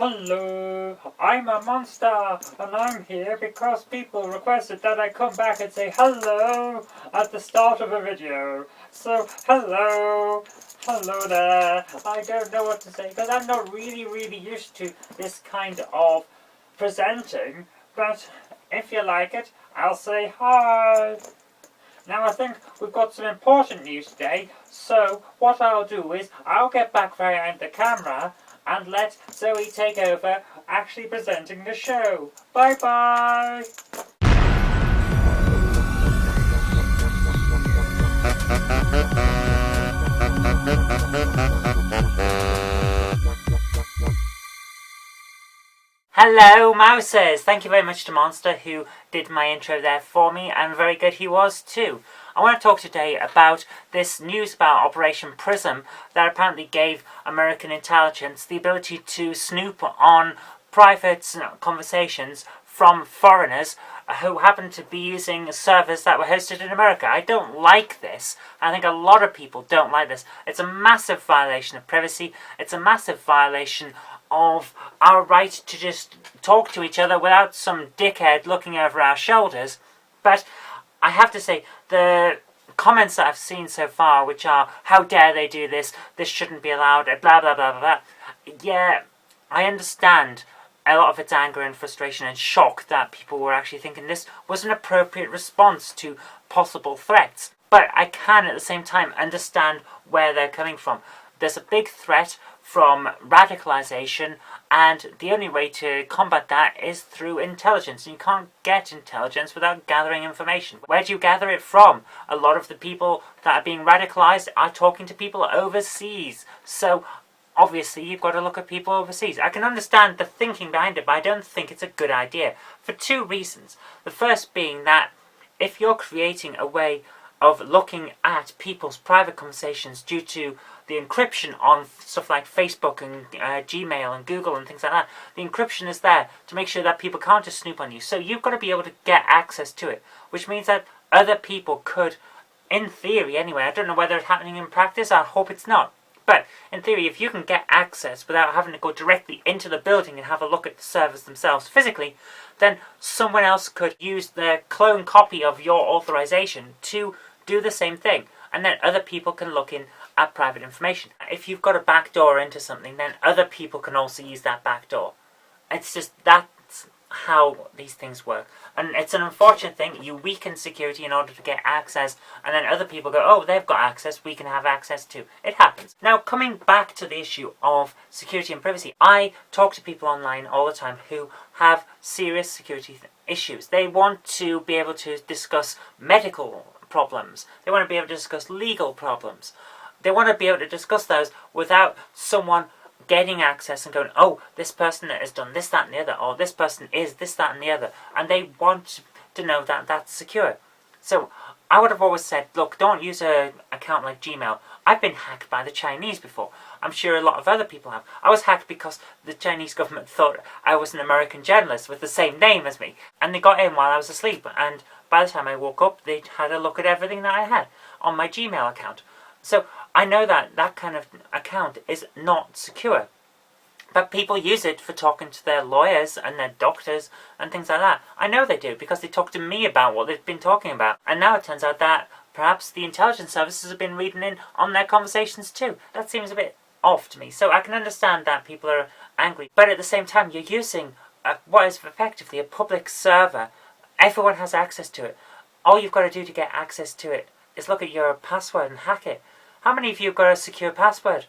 Hello, I'm a monster, and I'm here because people requested that I come back and say hello at the start of a video. So, hello there. I don't know what to say because I'm not really used to this kind of presenting, but if you like it, I'll say hi. Now I think we've got some important news today, so what I'll do is I'll get back behind the camera and let Zoe take over actually presenting the show. Bye bye! Hello Mousers! Thank you very much to Monster who did my intro there for me, and very good he was too. I want to talk today about this news about Operation Prism that apparently gave American intelligence the ability to snoop on private conversations from foreigners who happen to be using servers that were hosted in America. I don't like this. I think a lot of people don't like this. It's a massive violation of privacy. It's a massive violation of our right to just talk to each other without some dickhead looking over our shoulders. But I have to say, the comments that I've seen so far, which are, how dare they do this shouldn't be allowed, blah blah blah blah blah. Yeah, I understand a lot of it's anger and frustration and shock that people were actually thinking this was an appropriate response to possible threats. But I can at the same time understand where they're coming from. There's a big threat from radicalization, and the only way to combat that is through intelligence. You can't get intelligence without gathering information. Where do you gather it from? A lot of the people that are being radicalized are talking to people overseas. So obviously you've got to look at people overseas. I can understand the thinking behind it, but I don't think it's a good idea for two reasons. The first being that if you're creating a way of looking at people's private conversations due to the encryption on stuff like Facebook and Gmail and Google and things like that, the encryption is there to make sure that people can't just snoop on you. So you've got to be able to get access to it, which means that other people could, in theory anyway, I don't know whether it's happening in practice, I hope it's not, but in theory, if you can get access without having to go directly into the building and have a look at the servers themselves physically, then someone else could use their clone copy of your authorization to do the same thing, and then other people can look in at private information. If you've got a backdoor into something, then other people can also use that backdoor. It's just, that's how these things work. And it's an unfortunate thing. You weaken security in order to get access, and then other people go, oh, they've got access, we can have access too. It happens. Now, coming back to the issue of security and privacy, I talk to people online all the time who have serious security issues. They want to be able to discuss medical problems. They want to be able to discuss legal problems. They want to be able to discuss those without someone getting access and going, oh, this person has done this, that and the other, or this person is this, that and the other, and they want to know that that's secure. So I would have always said, look, don't use an account like Gmail. I've been hacked by the Chinese before. I'm sure a lot of other people have. I was hacked because the Chinese government thought I was an American journalist with the same name as me, and they got in while I was asleep, and by the time I woke up, they had a look at everything that I had on my Gmail account. So I know that that kind of account is not secure. But people use it for talking to their lawyers and their doctors and things like that. I know they do, because they talk to me about what they've been talking about. And now it turns out that perhaps the intelligence services have been reading in on their conversations too. That seems a bit off to me. So I can understand that people are angry. But at the same time, you're using what is effectively a public server. Everyone has access to it. All you've got to do to get access to it is look at your password and hack it. How many of you have got a secure password?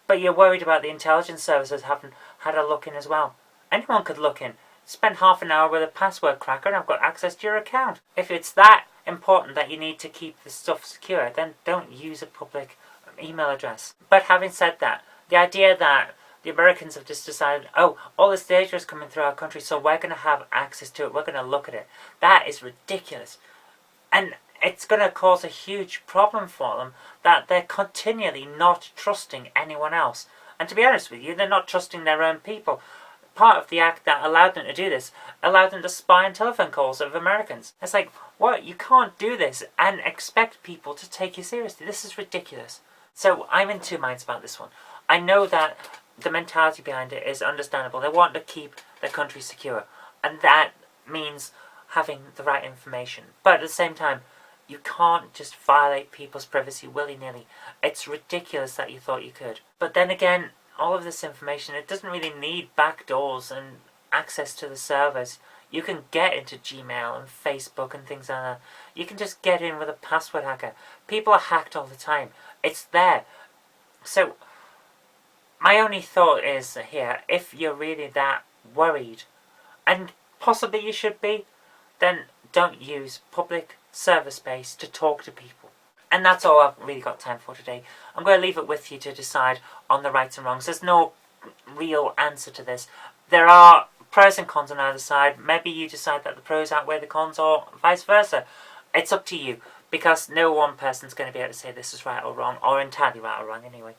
But you're worried about the intelligence services having had a look in as well. Anyone could look in. Spend half an hour with a password cracker and I've got access to your account. If it's that important that you need to keep this stuff secure, then don't use a public email address. But having said that, the idea that the Americans have just decided, oh, all this data is coming through our country, so we're going to have access to it, we're going to look at it. That is ridiculous. And it's going to cause a huge problem for them that they're continually not trusting anyone else. And to be honest with you, they're not trusting their own people. Part of the act that allowed them to do this allowed them to spy on telephone calls of Americans. It's like, what? You can't do this and expect people to take you seriously. This is ridiculous. So I'm in two minds about this one. I know that the mentality behind it is understandable. They want to keep their country secure, and that means having the right information. But at the same time, you can't just violate people's privacy willy-nilly. It's ridiculous that you thought you could. But then again, all of this information, it doesn't really need backdoors and access to the servers. You can get into Gmail and Facebook and things like that. You can just get in with a password hacker. People are hacked all the time. It's there. So, my only thought is here, if you're really that worried, and possibly you should be, then don't use public server space to talk to people. And that's all I've really got time for today. I'm going to leave it with you to decide on the rights and wrongs. There's no real answer to this. There are pros and cons on either side. Maybe you decide that the pros outweigh the cons, or vice versa. It's up to you, because no one person's going to be able to say this is right or wrong, or entirely right or wrong anyway.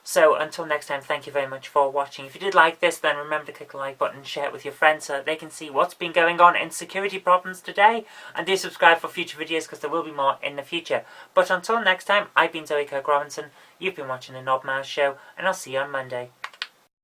So, until next time, thank you very much for watching. If you did like this, then remember to click the like button and share it with your friends so that they can see what's been going on in security problems today. And do subscribe for future videos, because there will be more in the future. But until next time, I've been Kirk-Robinson, you've been watching The Knob Mouse Show, and I'll see you on Monday.